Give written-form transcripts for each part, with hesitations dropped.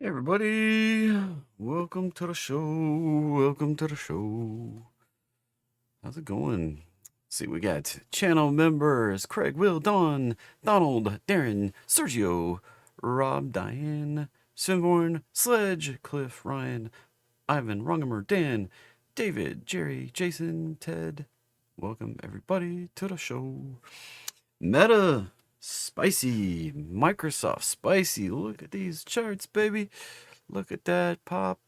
Hey everybody, welcome to the show. Welcome to the show. How's it going? Let's see, we got channel members Craig, Will, Don, Donald, Darren, Sergio, Rob, Diane, Swinborn, Sledge, Cliff, Ryan, Ivan, Rungamer, Dan, David, Jerry, Jason, Ted. Welcome everybody to the show. Meta, spicy, Microsoft, spicy. Look at these charts, baby. Look at that pop.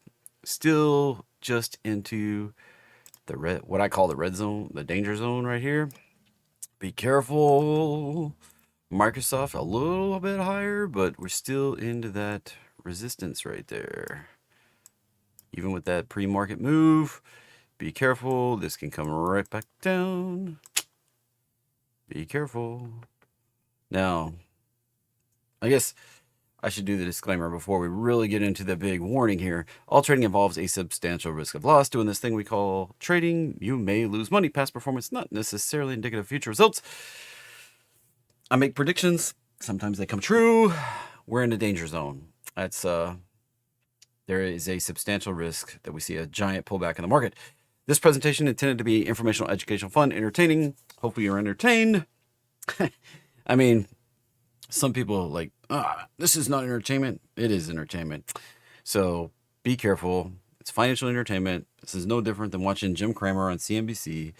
Still just into the red, what I call the red zone, the danger zone right here. Be careful. Microsoft a little bit higher, but we're still into that resistance right there. Even with that pre-market move, be careful. This can come right back down. Be careful. Now, I guess I should do the disclaimer before we really get into the big warning here. All trading involves a substantial risk of loss. Doing this thing we call trading, you may lose money. Past performance not necessarily indicative of future results. I make predictions. Sometimes they come true. We're in a danger zone. There is a substantial risk that we see a giant pullback in the market. This presentation intended to be informational, educational, fun, entertaining. Hopefully you're entertained. I mean, some people like, this is not entertainment. It is entertainment. So be careful. It's financial entertainment. This is no different than watching Jim Cramer on CNBC.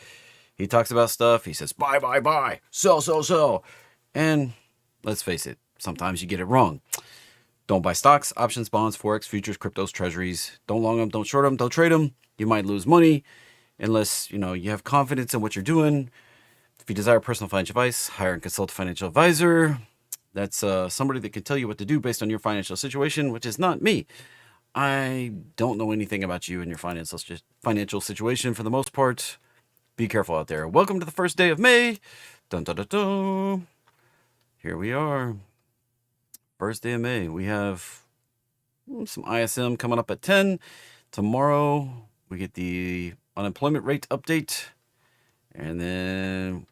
He talks about stuff. He says, buy, buy, buy, sell, sell, sell. And let's face it, sometimes you get it wrong. Don't buy stocks, options, bonds, forex, futures, cryptos, treasuries. Don't long them, don't short them, don't trade them. You might lose money unless, you have confidence in what you're doing. If you desire personal financial advice, hire and consult a financial advisor. That's somebody that can tell you what to do based on your financial situation, which is not me. I don't know anything about you and your financial situation for the most part. Be careful out there. Welcome to the first day of May. Dun, dun, dun, dun. Here we are. First day of May. We have some ISM coming up at 10. Tomorrow, we get the unemployment rate update. And then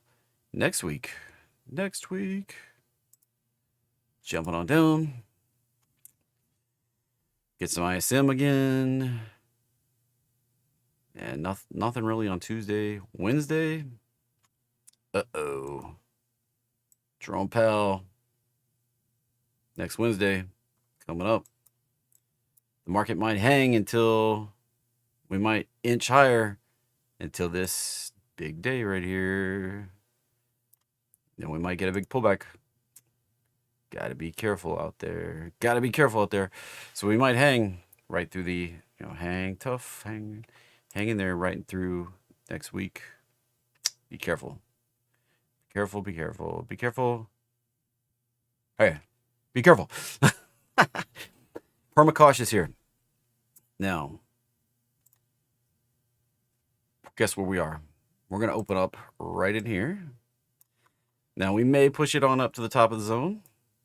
next week, jumping on down, get some ISM again, and nothing really on Tuesday. Wednesday, Jerome Powell, next Wednesday, coming up. The market might hang until we might inch higher until this big day right here. Then we might get a big pullback. Gotta be careful out there. So we might hang right through the, hang tough, hang in there right through next week. Be careful. Be careful. Hey, be careful. Permacautious here. Now, guess where we are? We're going to open up right in here. Now, we may push it on up to the top of the zone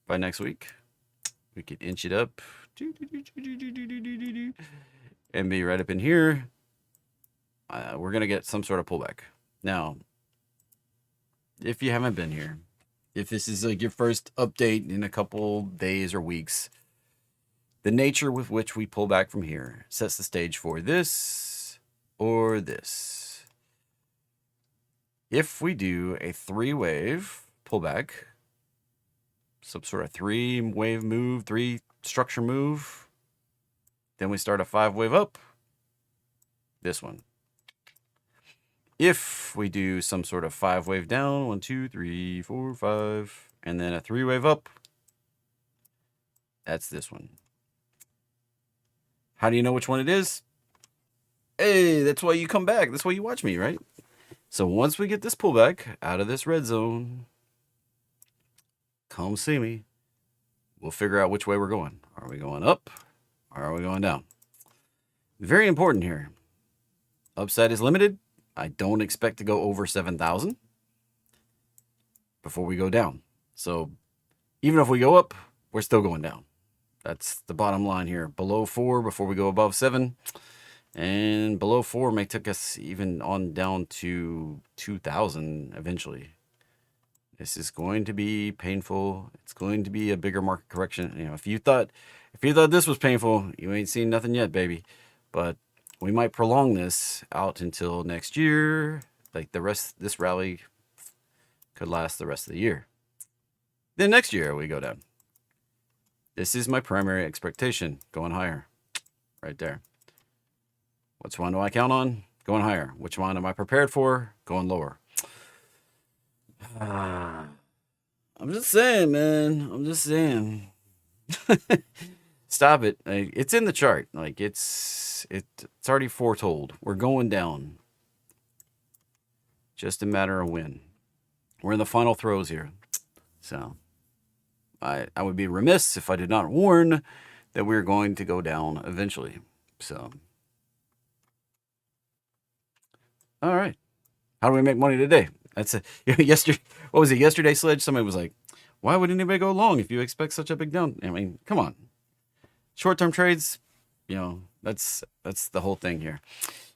by next week. We could inch it up and be right up in here. We're going to get some sort of pullback. Now, if you haven't been here, if this is like your first update in a couple days or weeks, the nature with which we pull back from here sets the stage for this or this. If we do a 3-wave pullback, some sort of 3-wave move, 3-structure move, then we start a 5-wave up, this one. If we do some sort of 5-wave down, 1, 2, 3, 4, 5, and then a 3-wave up, that's this one. How do you know which one it is? Hey, that's why you come back. That's why you watch me, right? So once we get this pullback out of this red zone, come see me. We'll figure out which way we're going. Are we going up or are we going down? Very important here. Upside is limited. I don't expect to go over 7,000 before we go down. So even if we go up, we're still going down. That's the bottom line here. Below 4 before we go above 7. And below 4 may take us even on down to 2,000 eventually. This is going to be painful. It's going to be a bigger market correction. You know, if you thought this was painful, you ain't seen nothing yet, baby. But we might prolong this out until next year. Like this rally could last the rest of the year. Then next year we go down. This is my primary expectation, going higher. Right there. Which one do I count on? Going higher. Which one am I prepared for? Going lower. I'm just saying, man. I'm just saying. Stop it. It's in the chart. Like it's already foretold. We're going down. Just a matter of when. We're in the final throes here. So I would be remiss if I did not warn that we're going to go down eventually. So all right. How do we make money today? That's yesterday. What was it? Yesterday, Sledge. Somebody was like, "Why would anybody go long if you expect such a big down?" I mean, come on. Short-term trades, you know, that's the whole thing here.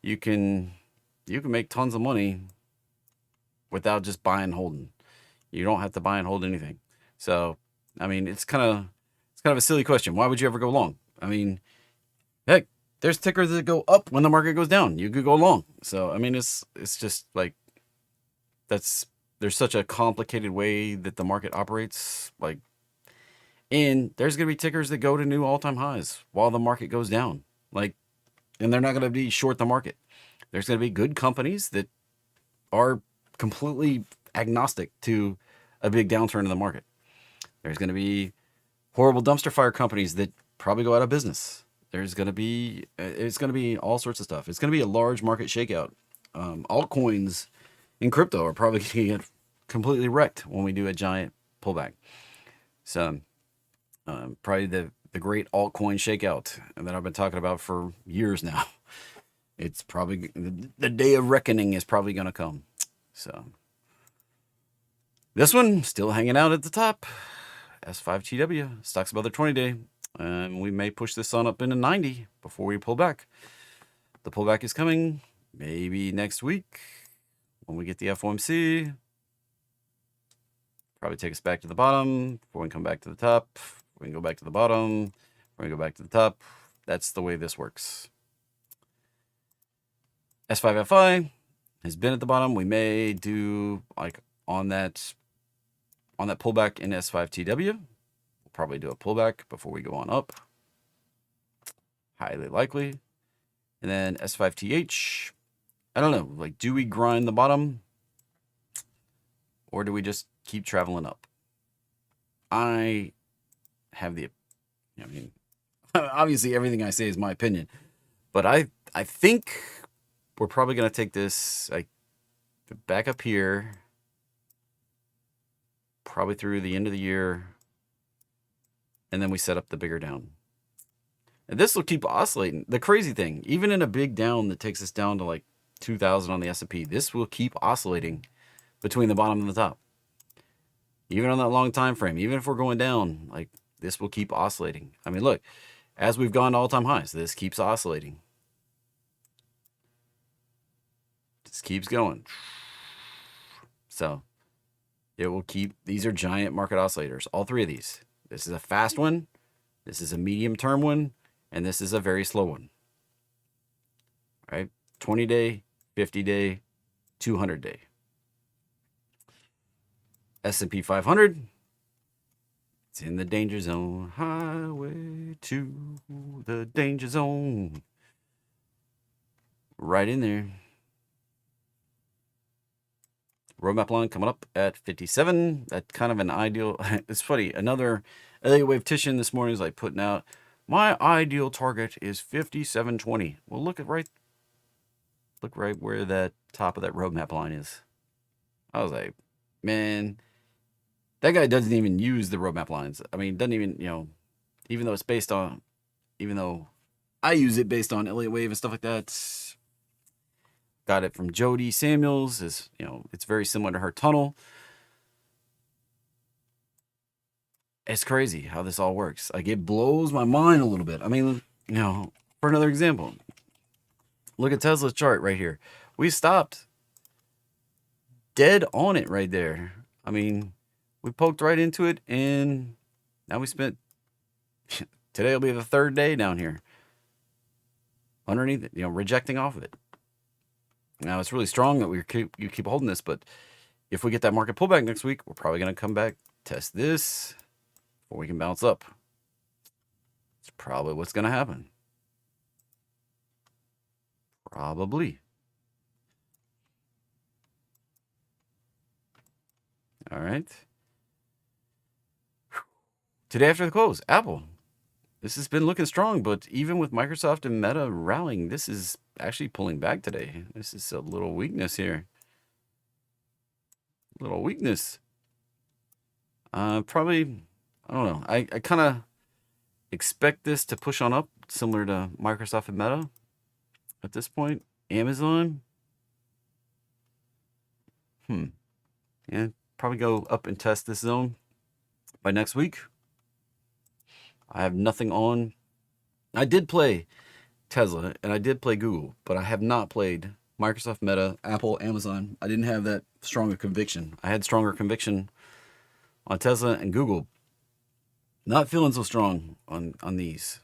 You can make tons of money without just buying and holding. You don't have to buy and hold anything. So, I mean, it's kind of a silly question. Why would you ever go long? I mean, heck, there's tickers that go up when the market goes down. You could go long. So, I mean, it's just like there's such a complicated way that the market operates. Like, and there's going to be tickers that go to new all-time highs while the market goes down. Like, and they're not going to be short the market. There's going to be good companies that are completely agnostic to a big downturn in the market. There's going to be horrible dumpster fire companies that probably go out of business. It's going to be all sorts of stuff. It's going to be a large market shakeout. Altcoins in crypto are probably going to get completely wrecked when we do a giant pullback. So probably the great altcoin shakeout that I've been talking about for years now. It's probably the day of reckoning is probably going to come. So this one still hanging out at the top. S5TW stocks above the 20-day. And we may push this on up into 90 before we pull back. The pullback is coming maybe next week when we get the FOMC. Probably take us back to the bottom before we come back to the top. We can go back to the bottom. We're going to go back to the top. That's the way this works. S5FI has been at the bottom. We may do like on that pullback in S5TW. We'll probably do a pullback before we go on up. Highly likely. And then S5TH. I don't know. Like, do we grind the bottom? Or do we just keep traveling up? I have obviously everything I say is my opinion, but I think we're probably going to take this like back up here, probably through the end of the year, and then we set up the bigger down. And this will keep oscillating. The crazy thing, even in a big down that takes us down to like 2,000 on the S&P, this will keep oscillating between the bottom and the top. Even on that long time frame, even if we're going down, like this will keep oscillating. I mean, look, as we've gone to all-time highs, this keeps oscillating. This keeps going. So it will keep, these are giant market oscillators, all three of these. This is a fast one, this is a medium-term one, and this is a very slow one. All right, 20-day, 50-day, 200-day. S&P 500, it's in the danger zone. Highway to the danger zone. Right in there. Roadmap line coming up at 57. That's kind of an ideal. It's funny. Another Elliott Wave Titian this morning is like putting out, my ideal target is 57.20. Well, look right where that top of that roadmap line is. I was like, man, that guy doesn't even use the roadmap lines. I mean, doesn't even, even though I use it based on Elliott Wave and stuff like that. Got it from Jody Samuels. It's very similar to her tunnel. It's crazy how this all works. Like, it blows my mind a little bit. I mean, for another example, look at Tesla's chart right here. We stopped dead on it right there. I mean, we poked right into it, and now we spent. Today will be the third day down here underneath it, rejecting off of it. Now it's really strong that you keep holding this, but if we get that market pullback next week, we're probably going to come back, test this, before we can bounce up. It's probably what's going to happen. Probably. All right. Today after the close, Apple. This has been looking strong, but even with Microsoft and Meta rallying, this is actually pulling back today. This is a little weakness here. Little weakness. Probably, I don't know. I kind of expect this to push on up, similar to Microsoft and Meta at this point. Amazon. Yeah, probably go up and test this zone by next week. I have nothing on. I did play Tesla and I did play Google, but I have not played Microsoft, Meta, Apple, Amazon. I didn't have that stronger conviction. I had stronger conviction on Tesla and Google. Not feeling so strong on these.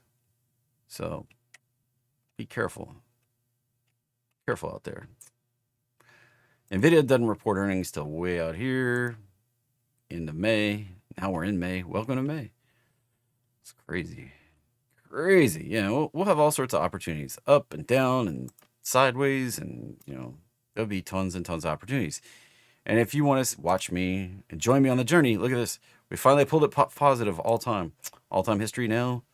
So be careful. Careful out there. NVIDIA doesn't report earnings till way out here into May. Now we're in May. Welcome to May. It's crazy. Crazy. Yeah, we'll have all sorts of opportunities, up and down and sideways, and there'll be tons and tons of opportunities. And if you want to watch me and join me on the journey, look at this. We finally pulled it positive all-time history now.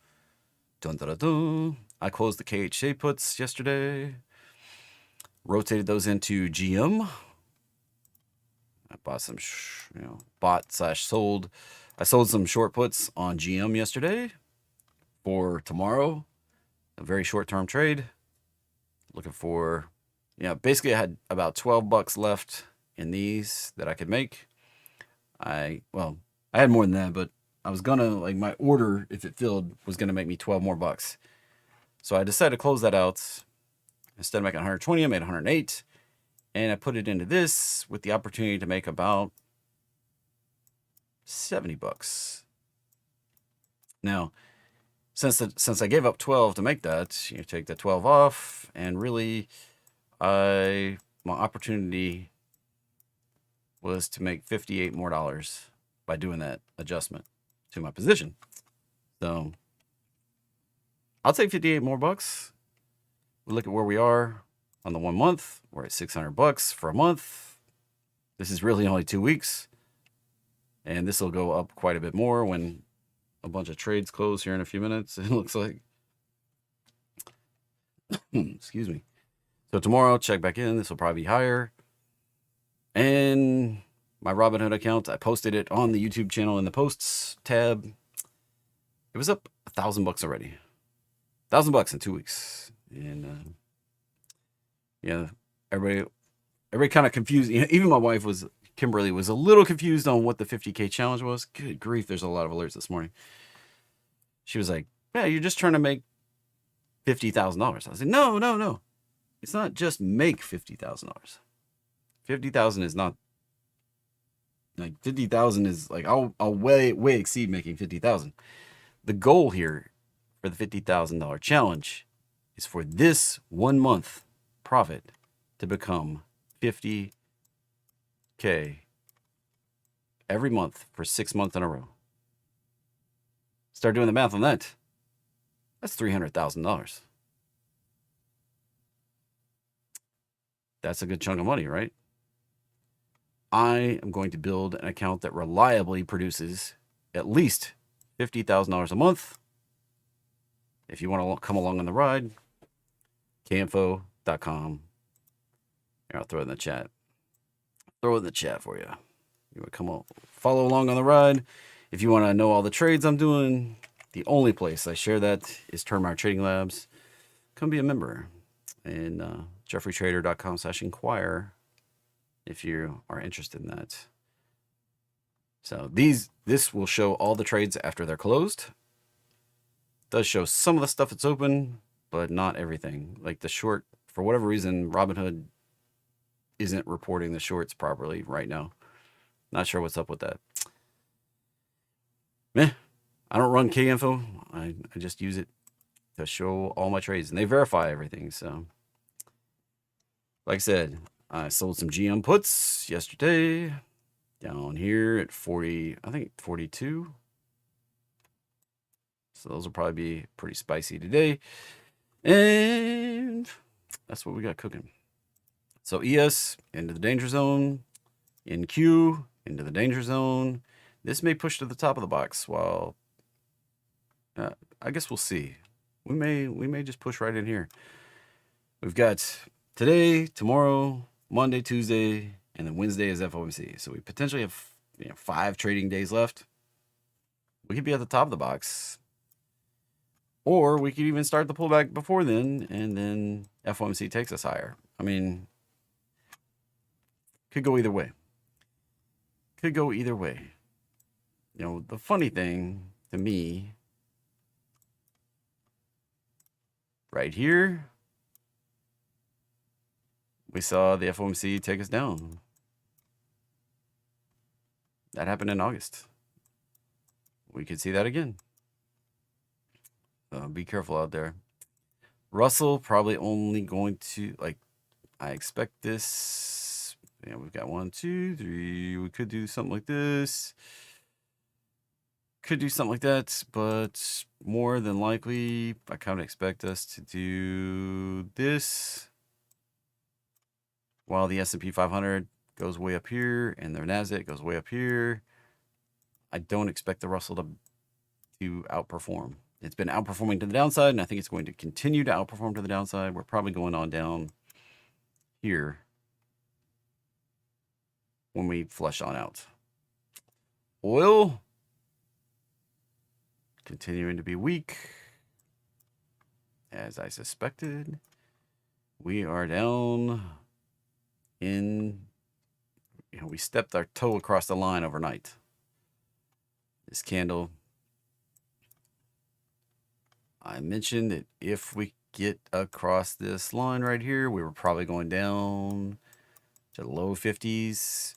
Dun, dun, dun, dun. I closed the KHA puts yesterday. Rotated those into GM. I bought some, sold. I sold some short puts on GM yesterday for tomorrow. A very short-term trade. Looking for, basically I had about $12 left in these that I could make. I had more than that, but I was gonna, my order, if it filled, was gonna make me 12 more bucks. So I decided to close that out. Instead of making 120, I made 108. And I put it into this with the opportunity to make about $70. Now, since I gave up 12 to make that, you take the 12 off, and really, my opportunity was to make $58 more by doing that adjustment to my position. So I'll take 58 more bucks. We look at where we are on the 1 month. We're at $600 for a month. This is really only 2 weeks. And this will go up quite a bit more when a bunch of trades close here in a few minutes, it looks like. Excuse me. So tomorrow, check back in. This will probably be higher. And my Robinhood account, I posted it on the YouTube channel in the posts tab. It was up $1,000 already. $1,000 in 2 weeks. And everybody kind of confused. Even my wife Kimberly was a little confused on what the 50K challenge was. Good grief, there's a lot of alerts this morning. She was like, yeah, you're just trying to make $50,000. I was like, no. It's not just make $50,000. 50,000 is not, 50,000 is I'll way exceed making 50,000. The goal here for the $50,000 challenge is for this 1 month profit to become 50K every month for 6 months in a row. Start doing the math on that. That's $300,000. That's a good chunk of money, right? I am going to build an account that reliably produces at least $50,000 a month. If you want to come along on the ride, kinfo.com. Here, I'll throw it in the chat. Throw it in the chat for you. You want to come on, follow along on the ride. If you want to know all the trades I'm doing, the only place I share that is Termite Trading Labs. Come be a member. And jeffreytrader.com/inquire if you are interested in that. So this will show all the trades after they're closed. It does show some of the stuff that's open, but not everything. Like the short, for whatever reason, Robinhood isn't reporting the shorts properly right now. Not sure what's up with that. Meh. I don't run K-Info. I just use it to show all my trades, and they verify everything. So, like I said, I sold some GM puts yesterday down here at 40, I think 42. So those will probably be pretty spicy today. And that's what we got cooking. So ES into the danger zone, NQ into the danger zone. This may push to the top of the box. While I guess we'll see. We may just push right in here. We've got today, tomorrow, Monday, Tuesday, and then Wednesday is FOMC. So we potentially have 5 trading days left. We could be at the top of the box. Or we could even start the pullback before then, and then FOMC takes us higher. I mean, could go either way. Could go either way. The funny thing to me, right here, we saw the FOMC take us down. That happened in August. We could see that again. Be careful out there. Russell probably only going to, I expect this. We've got 1, 2, 3. We could do something like this. Could do something like that, but more than likely, I kind of expect us to do this while the S&P 500 goes way up here and their NASDAQ goes way up here. I don't expect the Russell to outperform. It's been outperforming to the downside, and I think it's going to continue to outperform to the downside. We're probably going on down here when we flush on out. Oil continuing to be weak, as I suspected. We are down in, we stepped our toe across the line overnight. This candle, I mentioned that if we get across this line right here, we were probably going down to the low 50s,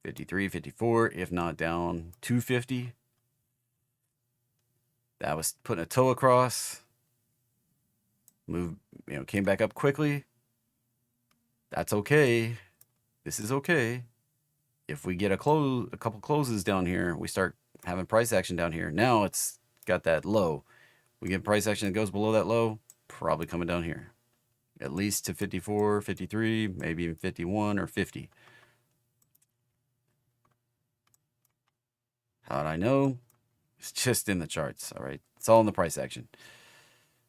53, 54, if not down 250. That was putting a toe across. Moved, came back up quickly. That's okay. This is okay. If we get a couple closes down here, we start having price action down here. Now it's got that low. We get price action that goes below that low, probably coming down here. At least to 54, 53, maybe even 51 or 50. How'd I know? It's just in the charts, all right? It's all in the price action.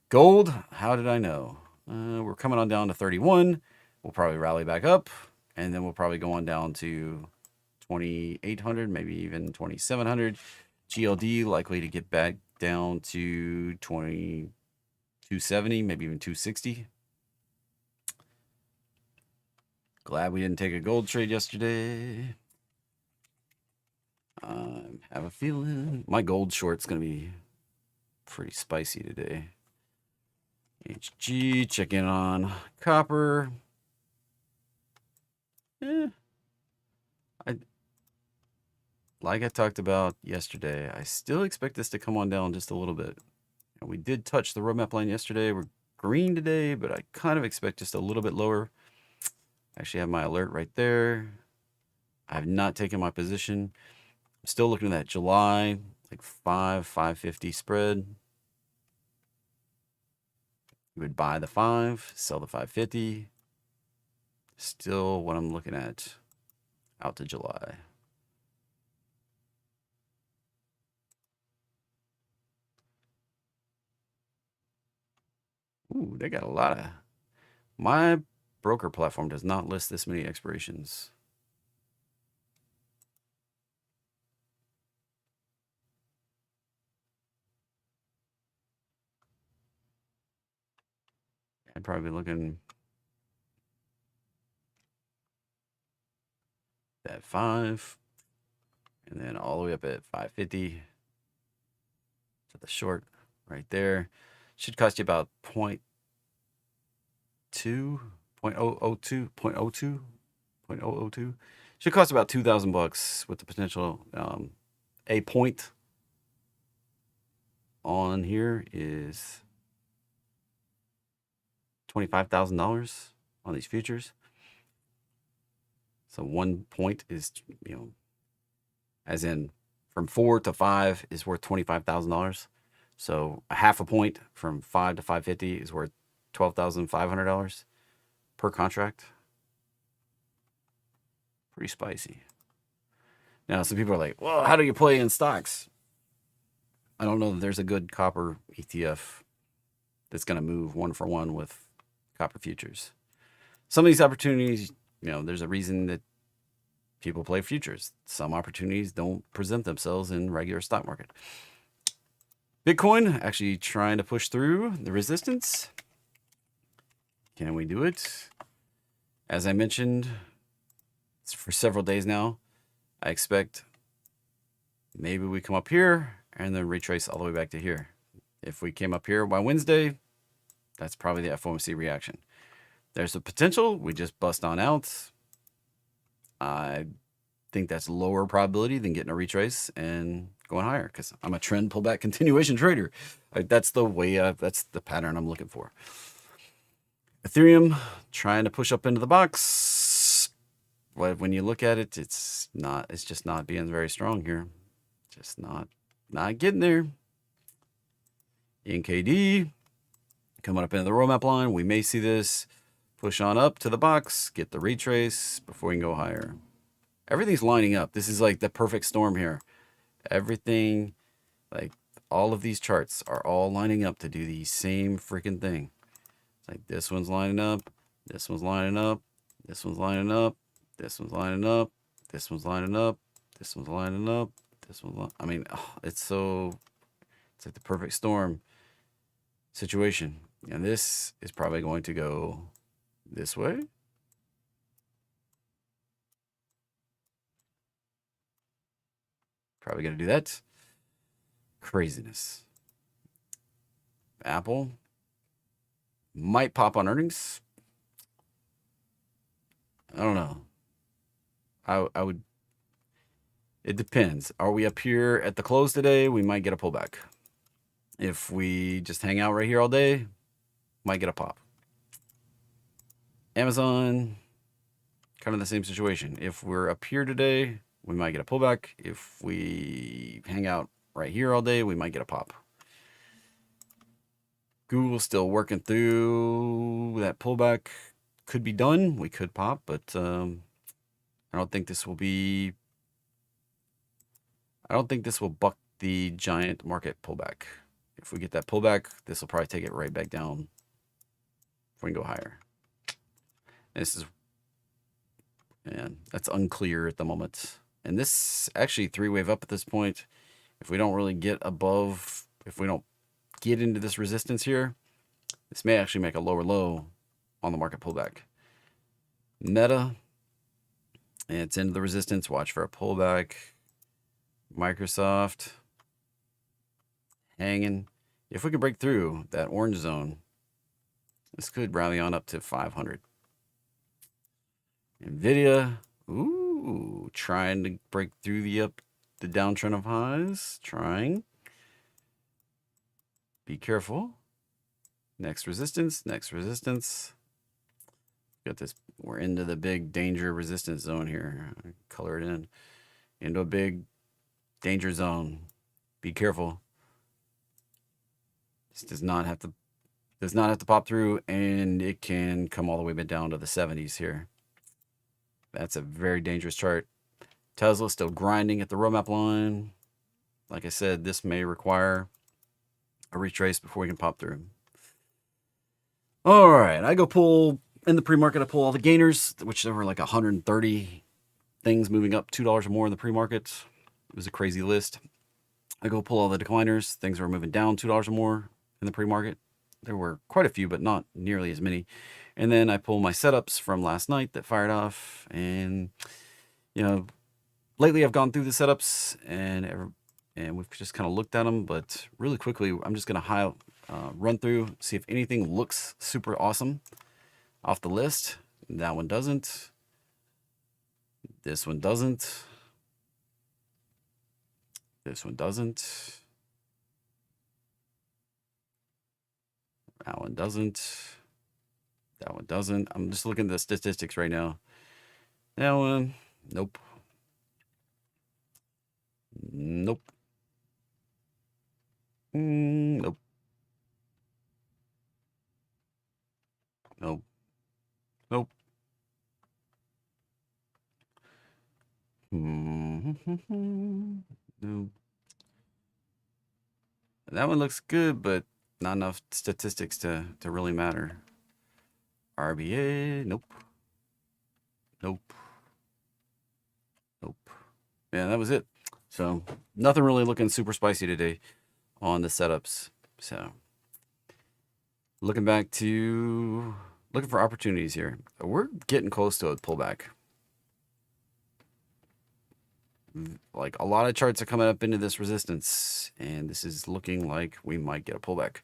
Gold, how did I know? We're coming on down to 31. We'll probably rally back up, and then we'll probably go on down to 2,800, maybe even 2,700. GLD likely to get back down to 270, maybe even 260. Glad we didn't take a gold trade yesterday. I have a feeling my gold short's going to be pretty spicy today. HG, check in on copper. Like I talked about yesterday, I still expect this to come on down just a little bit. We did touch the roadmap line yesterday. We're green today, but I kind of expect just a little bit lower. I actually have my alert right there. I have not taken my position. I'm still looking at that July, 550 spread. You would buy the 5, sell the 550. Still what I'm looking at out to July. Ooh, they got a lot of... My broker platform does not list this many expirations. I'd probably be looking at 5, and then all the way up at 550 to the short right there. Should cost you about 0.02, 0.002. Should cost about $2,000 with the potential. A point on here is $25,000 on these futures. So 1 point is, as in from 4 to 5 is worth $25,000. So a half a point from 5 to 550 is worth $12,500 per contract. Pretty spicy. Now, some people are like, well, how do you play in stocks? I don't know that there's a good copper ETF that's going to move one for one with copper futures. Some of these opportunities, there's a reason that people play futures. Some opportunities don't present themselves in regular stock market. Bitcoin actually trying to push through the resistance. Can we do it? As I mentioned, for several days now, I expect maybe we come up here and then retrace all the way back to here. If we came up here by Wednesday, that's probably the FOMC reaction. There's a potential we just bust on out. I think that's lower probability than getting a retrace and going higher because I'm a trend pullback continuation trader. That's the way, that's the pattern I'm looking for. Ethereum trying to push up into the box. But when you look at it, it's just not being very strong here. Just not getting there. NKD coming up into the roadmap line. We may see this push on up to the box, get the retrace before we can go higher. Everything's lining up. This is like the perfect storm here. Everything, like all of these charts are all lining up to do the same freaking thing. It's like this one's lining up, this one's lining up, this one's lining up, this one's lining up, this one's lining up, this one's lining up, this one's I mean, it's like the perfect storm situation. And this is probably going to go this way. Probably going to do that. Craziness. Apple might pop on earnings. I don't know. I would. It depends. Are we up here at the close today? We might get a pullback. If we just hang out right here all day, might get a pop. Amazon, kind of the same situation. If we're up here today, we might get a pullback. If we hang out right here all day, we might get a pop. Google's still working through that pullback. Could be done. We could pop, but I don't think this will be. I don't think this will buck the giant market pullback. If we get that pullback, this will probably take it right back down if we can go higher. This is, man, that's unclear at the moment. And this actually three-wave up at this point. If we don't really get above, if we don't get into this resistance here, this may actually make a lower low on the market pullback. Meta, and it's into the resistance. Watch for a pullback. Microsoft, hanging. If we can break through that orange zone, this could rally on up to 500. Nvidia, ooh, trying to break through the downtrend of highs. Trying. Be careful. Next resistance, next resistance. Got this. We're into the big danger resistance zone here. Color it in. Into a big danger zone. Be careful. This does not have to pop through, and it can come all the way down to the 70s here. That's a very dangerous chart. Tesla still grinding at the roadmap line. Like I said, this may require a retrace before we can pop through. All right, I go pull in the pre-market. I pull all the gainers, which there were like 130 things moving up $2 or more in the pre-market. It was a crazy list. I go pull all the decliners. Things were moving down $2 or more in the pre-market. There were quite a few, but not nearly as many. And then I pull my setups from last night that fired off. And, lately I've gone through the setups and we've just kind of looked at them. But really quickly, I'm just going to run through, see if anything looks super awesome off the list. That one doesn't. This one doesn't. This one doesn't. That one doesn't. That one doesn't. I'm just looking at the statistics right now. That one, nope. Nope. Nope. Nope. Nope. Nope. That one looks good, but not enough statistics to really matter. RBA, nope. Nope. Nope. Yeah, that was it. So nothing really looking super spicy today on the setups. So looking for opportunities here. We're getting close to a pullback. Like a lot of charts are coming up into this resistance, and this is looking like we might get a pullback.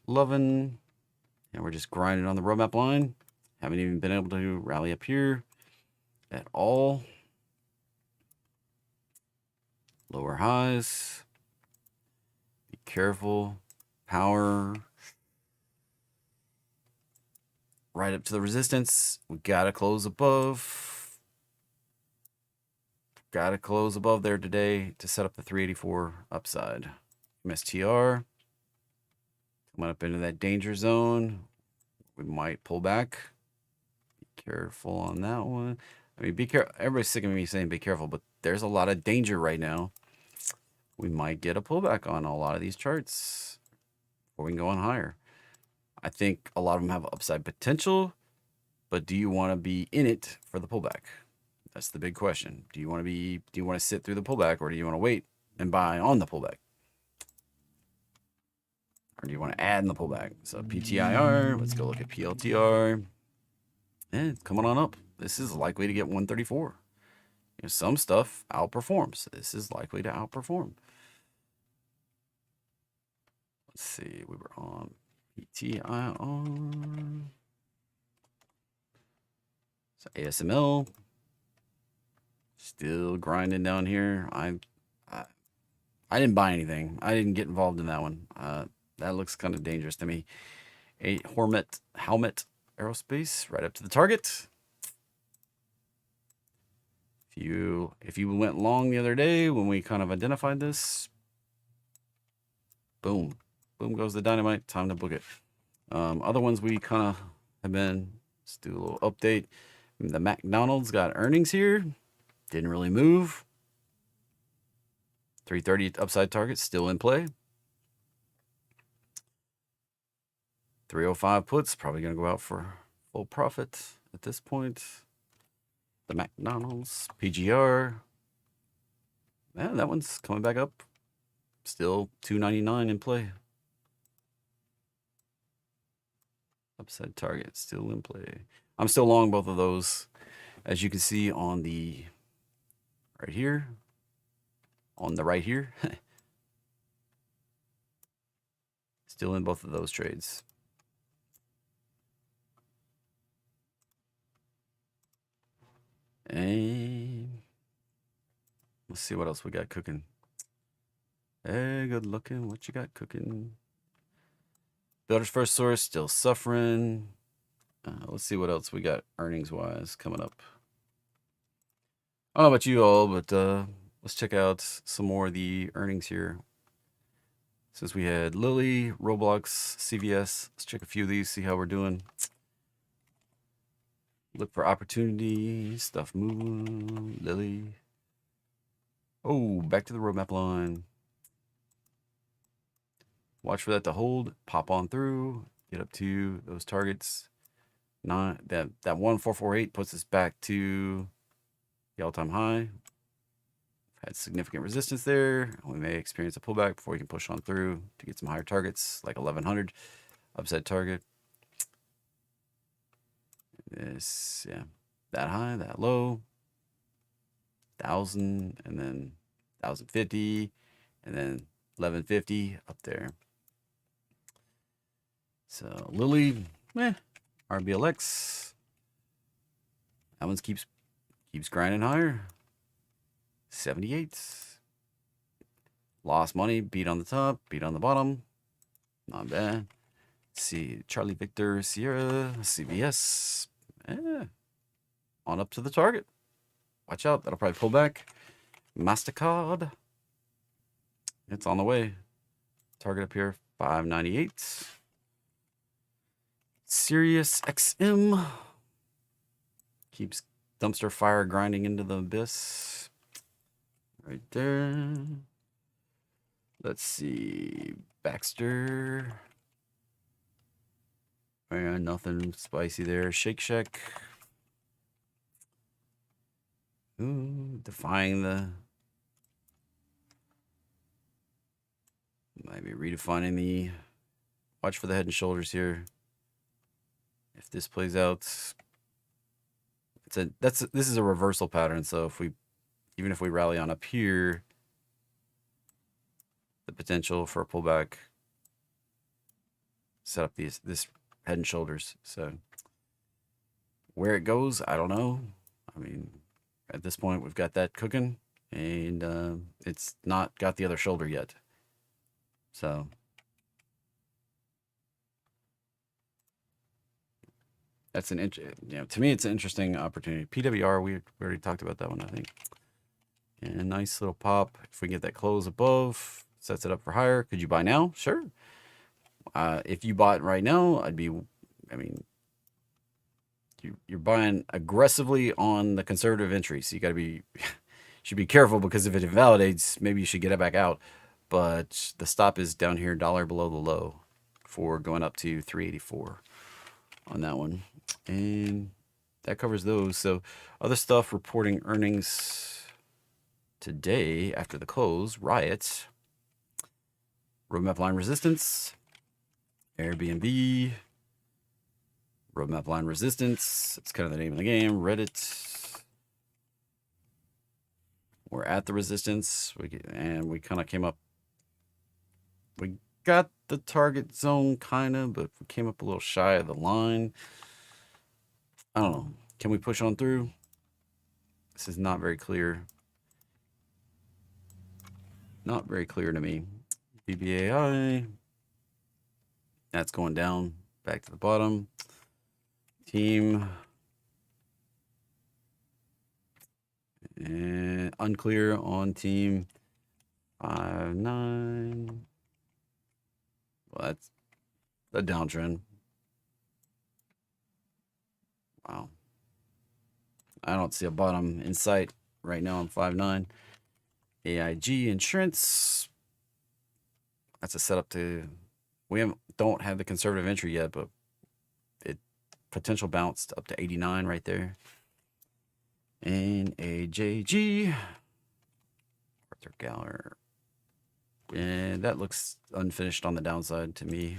Loving, and we're just grinding on the roadmap line. Haven't even been able to rally up here at all. Lower highs. Be careful. Power. Right up to the resistance. We gotta close above. Gotta close above there today to set up the 384 upside. MSTR. Coming up into that danger zone. We might pull back. Be careful on that one. I mean, be careful. Everybody's sick of me saying be careful, but there's a lot of danger right now. We might get a pullback on a lot of these charts, or we can go on higher. I think a lot of them have upside potential, but do you want to be in it for the pullback? That's the big question. Do you want to sit through the pullback, or do you want to wait and buy on the pullback? Or do you want to add in the pullback? So PTIR, let's go look at PLTR. And it's coming on up. This is likely to get 134. You know, some stuff outperforms. This is likely to outperform. Let's see, we were on PTIR. So ASML. Still grinding down here. I didn't buy anything. I didn't get involved in that one. That looks kind of dangerous to me. A Helmet Aerospace right up to the target. If you went long the other day when we kind of identified this, boom goes the dynamite. Time to book it. Other ones we kind of have been. Let's do a little update. The McDonald's got earnings here. Didn't really move. 330 upside target still in play. 305 puts probably going to go out for full profit at this point. The McDonald's PGR. Yeah, that one's coming back up. Still 299 in play. Upside target still in play. I'm still long both of those, as you can see on the right here. On the right here. Still in both of those trades. And let's see what else we got cooking. Hey, good looking. What you got cooking? Builder's First Source still suffering. Let's see what else we got earnings wise coming up. I don't know about you all, but let's check out some more of the earnings here. Since we had Lilly, Roblox, CVS, let's check a few of these, see how we're doing. Look for opportunity, stuff moving, Lilly. Oh, back to the roadmap line. Watch for that to hold, pop on through, get up to those targets. Not that 1448 puts us back to the all-time high. Had significant resistance there. We may experience a pullback before we can push on through to get some higher targets, like 1100 upside target. This, yeah, that high, that low, 1000, and then 1050, and then 1150 up there. So Lilly, RBLX, That one keeps grinding higher. 78. Lost money. Beat on the top. Beat on the bottom. Not bad. See, Charlie Victor Sierra CVS. On up to the target. Watch out. That'll probably pull back. MasterCard. It's on the way. Target up here. 598. Sirius XM. Keeps dumpster fire grinding into the abyss. Right there. Let's see. Baxter. Nothing spicy there. Shake Shack. Ooh, defying the... Might be redefining the... Watch for the head and shoulders here. If this plays out... This is a reversal pattern, so even if we rally on up here, the potential for a pullback, set up this head and shoulders. So where it goes, I don't know. I mean, at this point, we've got that cooking, and it's not got the other shoulder yet. So that's to me, it's an interesting opportunity. PWR, we already talked about that one, I think. And a nice little pop. If we get that close above, sets it up for higher. Could you buy now? Sure. If you bought right now, you're buying aggressively on the conservative entry. So you should be careful, because if it invalidates, maybe you should get it back out. But the stop is down here, $1 below the low for going up to 384 on that one. And that covers those. So other stuff, reporting earnings today after the close. Riot, roadmap line resistance, Airbnb, roadmap line resistance. It's kind of the name of the game. Reddit, we're at the resistance. We kind of came up. We got the target zone kind of, but we came up a little shy of the line. I don't know. Can we push on through? This is not very clear. Not very clear to me. BBAI. That's going down. Back to the bottom. Team. And unclear on team. 5-9. Well, that's the downtrend. Wow. I don't see a bottom in sight right now on 5-9. AIG Insurance. That's a setup to... We don't have the conservative entry yet, but it potential bounced up to 89 right there. And AJG. Arthur Galler. And that looks unfinished on the downside to me.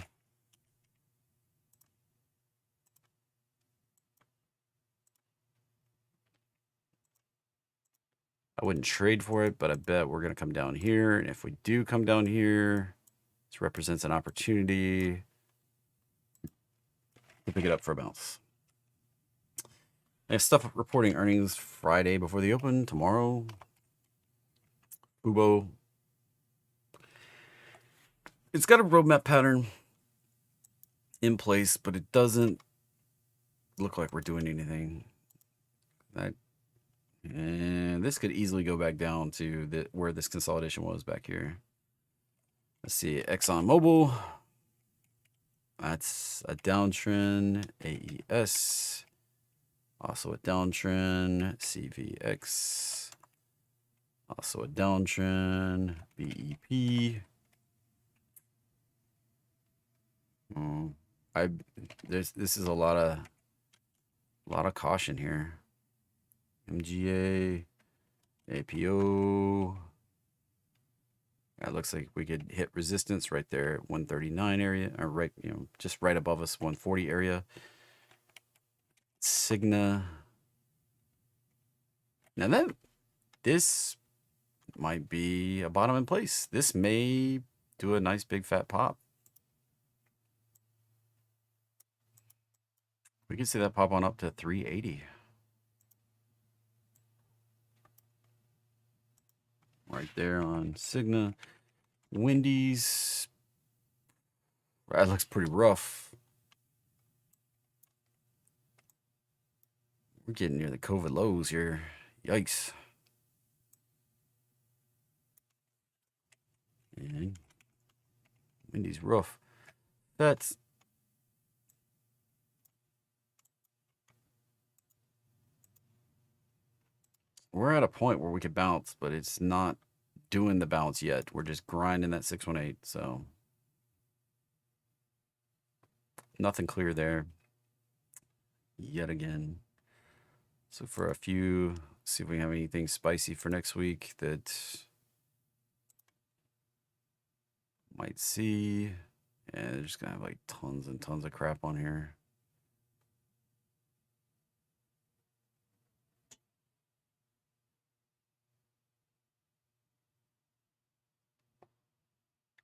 I wouldn't trade for it, but I bet we're going to come down here. And if we do come down here, this represents an opportunity to pick it up for a bounce. I have stuff reporting earnings Friday before the open. Tomorrow, Ubo. It's got a roadmap pattern in place, but it doesn't look like we're doing anything. And this could easily go back down to where this consolidation was back here. Let's see, ExxonMobil. That's a downtrend. AES. Also a downtrend. CVX. Also a downtrend. BEP. This is a lot of caution here. MGA, APO. That looks like we could hit resistance right there at 139 area, or right, just right above us, 140 area. Cigna. Now this might be a bottom in place. This may do a nice big fat pop. We can see that pop on up to 380. right there on Cigna. Wendy's, that looks pretty rough. We're getting near the COVID lows here. Yikes. And Wendy's rough. That's we're at a point where we could bounce, but it's not doing the bounce yet. We're just grinding that 618. So nothing clear there yet again. So for a few, see if we have anything spicy for next week that might see. And they're just gonna have like tons and tons of crap on here.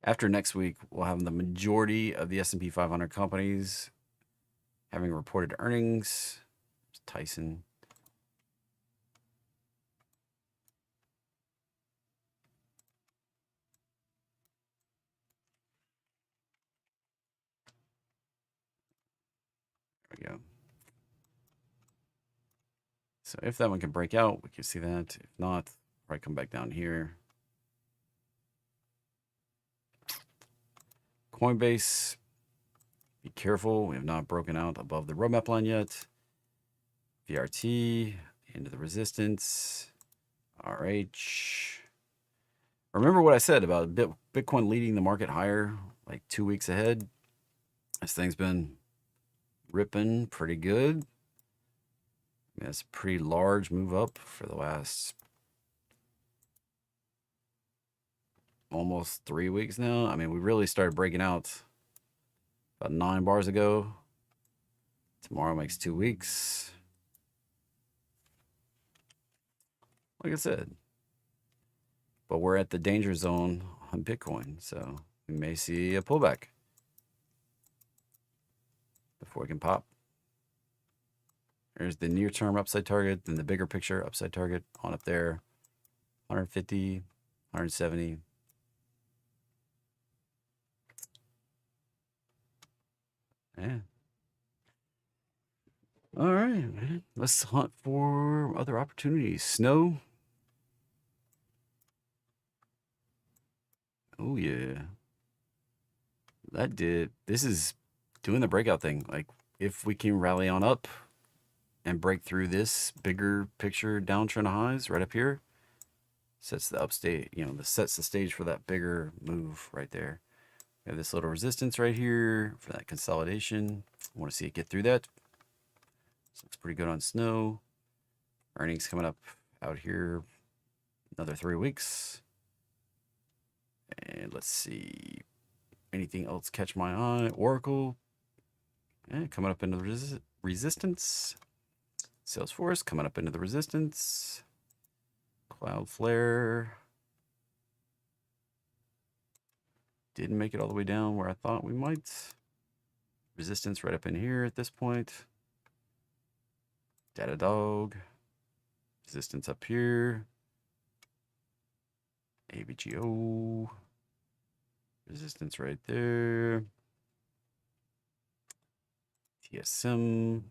After next week, we'll have the majority of the S&P 500 companies having reported earnings. Tyson. There we go. So if that one can break out, we can see that. If not, probably come back down here. Coinbase, be careful. We have not broken out above the roadmap line yet. VRT, into the resistance. RH. Remember what I said about Bitcoin leading the market higher like 2 weeks ahead? This thing's been ripping pretty good. I mean, it's a pretty large move up for the last almost 3 weeks now. I mean, we really started breaking out about 9 bars ago. Tomorrow makes 2 weeks. Like I said, but we're at the danger zone on Bitcoin, so we may see a pullback before it can pop. There's the near-term upside target, then the bigger picture upside target on up there, 150, 170. Yeah. All right, man. Let's hunt for other opportunities. Snow. Oh, yeah. That did. This is doing the breakout thing. Like, if we can rally on up and break through this bigger picture downtrend highs right up here, sets the upstate, sets the stage for that bigger move right there. We have this little resistance right here for that consolidation. I want to see it get through that. This looks pretty good on snow. Earnings coming up out here another 3 weeks. And let's see. Anything else catch my eye? Oracle. Coming up into the resistance. Salesforce coming up into the resistance. Cloudflare. Didn't make it all the way down where I thought we might. Resistance right up in here at this point. Datadog. Resistance up here. ABGO. Resistance right there. TSM.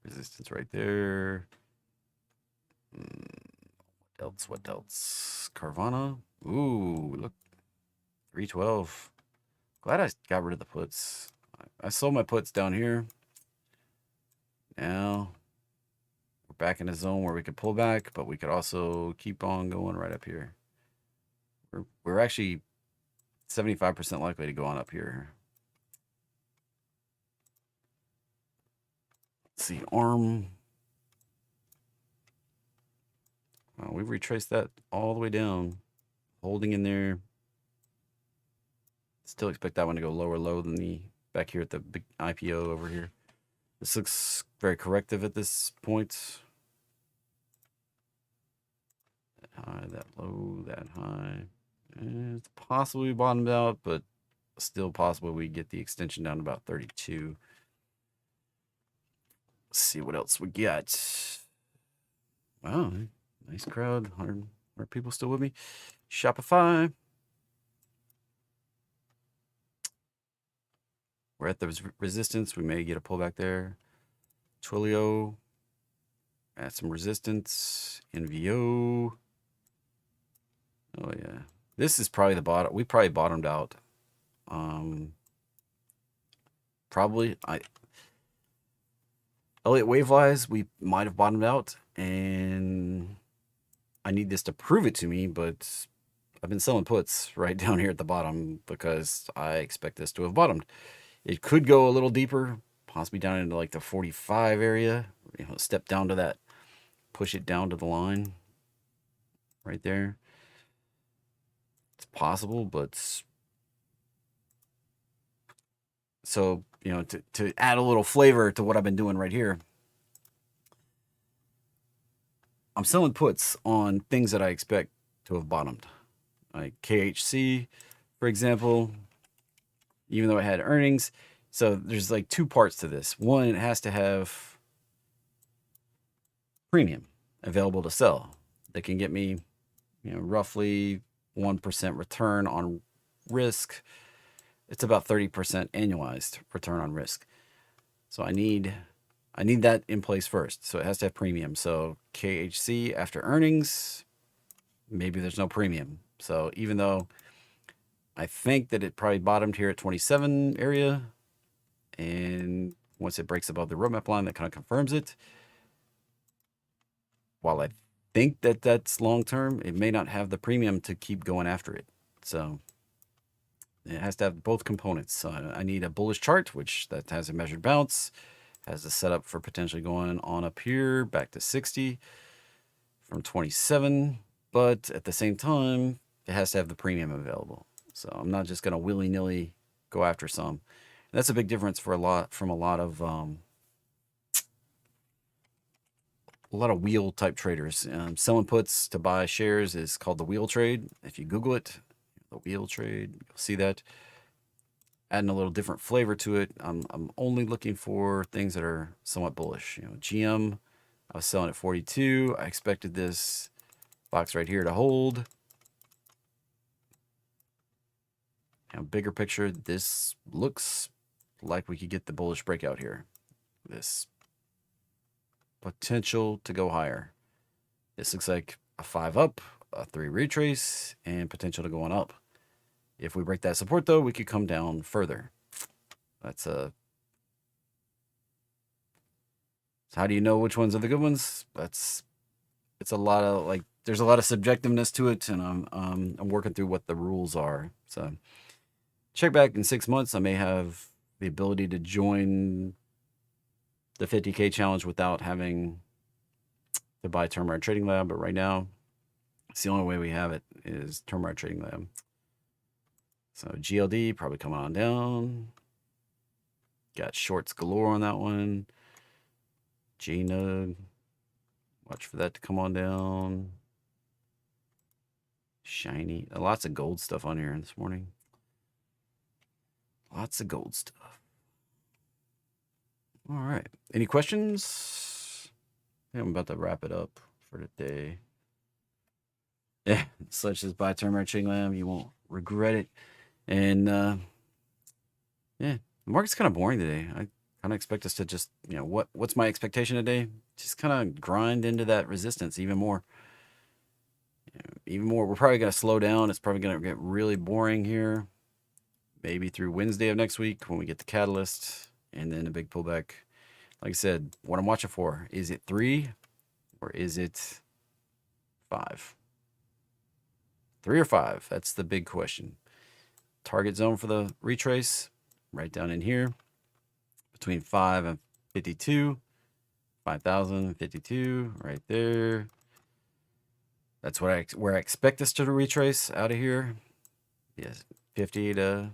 Resistance right there. What else? What else? Carvana. Ooh, look. 312. Glad I got rid of the puts. I sold my puts down here. Now we're back in a zone where we could pull back, but we could also keep on going right up here. We're actually 75% likely to go on up here. Let's see, ARM. Well, we've retraced that all the way down, holding in there. Still expect that one to go lower low than the back here at the big IPO over here. This looks very corrective at this point. That high, that low, that high. It's possible we bottomed out, but still possible we get the extension down to about 32. Let's see what else we got. Wow, nice crowd, 100, Are people still with me? Shopify. We're at the resistance. We may get a pullback there. Twilio. Add some resistance. NVO. Oh, yeah. This is probably the bottom. We probably bottomed out. Probably. Elliott wave-wise, we might have bottomed out. And I need this to prove it to me, but I've been selling puts right down here at the bottom because I expect this to have bottomed. It could go a little deeper, possibly down into like the 45 area. Step down to that, push it down to the line right there. It's possible, but so, to add a little flavor to what I've been doing right here, I'm selling puts on things that I expect to have bottomed. Like KHC, for example, even though it had earnings. So there's like two parts to this. One, it has to have premium available to sell that can get me, roughly 1% return on risk. It's about 30% annualized return on risk. So I need that in place first. So it has to have premium. So KHC after earnings, maybe there's no premium. So even though I think that it probably bottomed here at 27 area, and once it breaks above the roadmap line, that kind of confirms it. While I think that that's long term, it may not have the premium to keep going after it. So it has to have both components. So I need a bullish chart, which that has a measured bounce, has a setup for potentially going on up here back to 60 from 27. But at the same time, it has to have the premium available. So I'm not just going to willy-nilly go after some. And that's a big difference for a lot of wheel type traders. Selling puts to buy shares is called the wheel trade. If you Google it, the wheel trade, you'll see that. Adding a little different flavor to it. I'm only looking for things that are somewhat bullish. GM, I was selling at 42. I expected this box right here to hold. Bigger picture, this looks like we could get the bullish breakout here. This potential to go higher. This looks like a 5 up, a 3 retrace, and potential to go on up. If we break that support, though, we could come down further. So how do you know which ones are the good ones? It's a lot of there's a lot of subjectiveness to it, and I'm working through what the rules are. So check back in 6 months. I may have the ability to join the 50K challenge without having to buy Termite Trading Lab, but right now, it's the only way we have it is Termite Trading Lab. So GLD probably coming on down. Got shorts galore on that one. JNUG. Watch for that to come on down. Shiny. Lots of gold stuff on here this morning. Lots of gold stuff. All right. Any questions? I'm about to wrap it up for today. Yeah, such as buy Termite Trading Lab. You won't regret it. And yeah, the market's kind of boring today. I kind of expect us to just, what's my expectation today? Just kind of grind into that resistance even more. Even more. We're probably going to slow down. It's probably going to get really boring here. Maybe through Wednesday of next week when we get the catalyst and then a big pullback. Like I said, what I'm watching for, is it 3 or is it 5? 3 or 5? That's the big question. Target zone for the retrace, right down in here, between 5 and 52, 5,000, 52, right there. That's where I expect us to retrace out of here. Yes, 50 to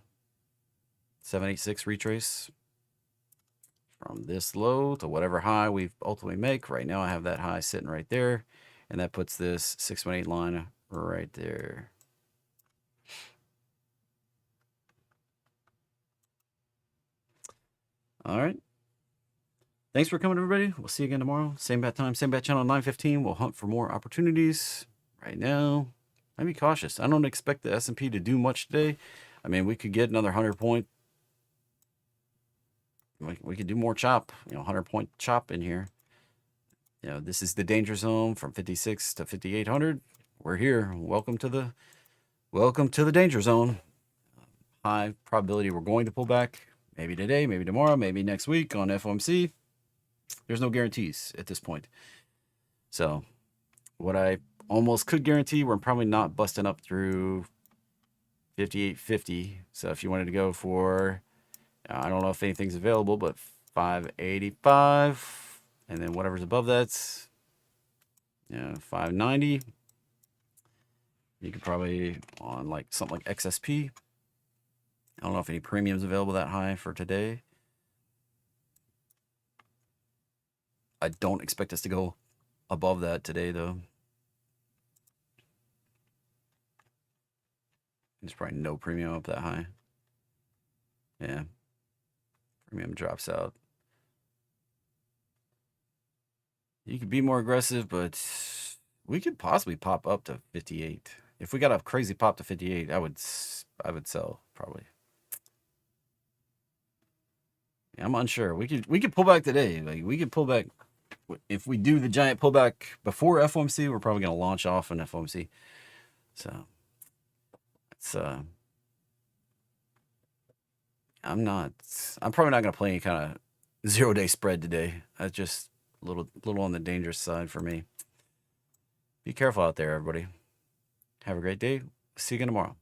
786 retrace from this low to whatever high we ultimately make. Right now I have that high sitting right there, and that puts this 618 line right there. All right. Thanks for coming, everybody. We'll see you again tomorrow. Same bat time, same bat channel, 9:15. We'll hunt for more opportunities. right now, I'd be cautious. I don't expect the S&P to do much today. I mean, we could get another 100-point. We could do more chop, 100-point chop in here. This is the danger zone from 56 to 5,800. We're here. Welcome to the danger zone. High probability we're going to pull back. Maybe today, maybe tomorrow, maybe next week on FOMC. There's no guarantees at this point. So what I almost could guarantee, we're probably not busting up through 58.50. So if you wanted to go for, I don't know if anything's available, but 585, and then whatever's above that's 590. You could probably on like something like XSP. I don't know if any premiums available that high for today. I don't expect us to go above that today, though. There's probably no premium up that high. Yeah. Premium drops out. You could be more aggressive, but we could possibly pop up to 58. If we got a crazy pop to 58, I would sell probably. Yeah, I'm unsure. We could pull back today. Like we could pull back if we do the giant pullback before FOMC. We're probably gonna launch off in FOMC. So it's I'm probably not gonna play any kind of 0-day spread today. That's just a little on the dangerous side for me. Be careful out there, everybody. Have a great day. See you again tomorrow.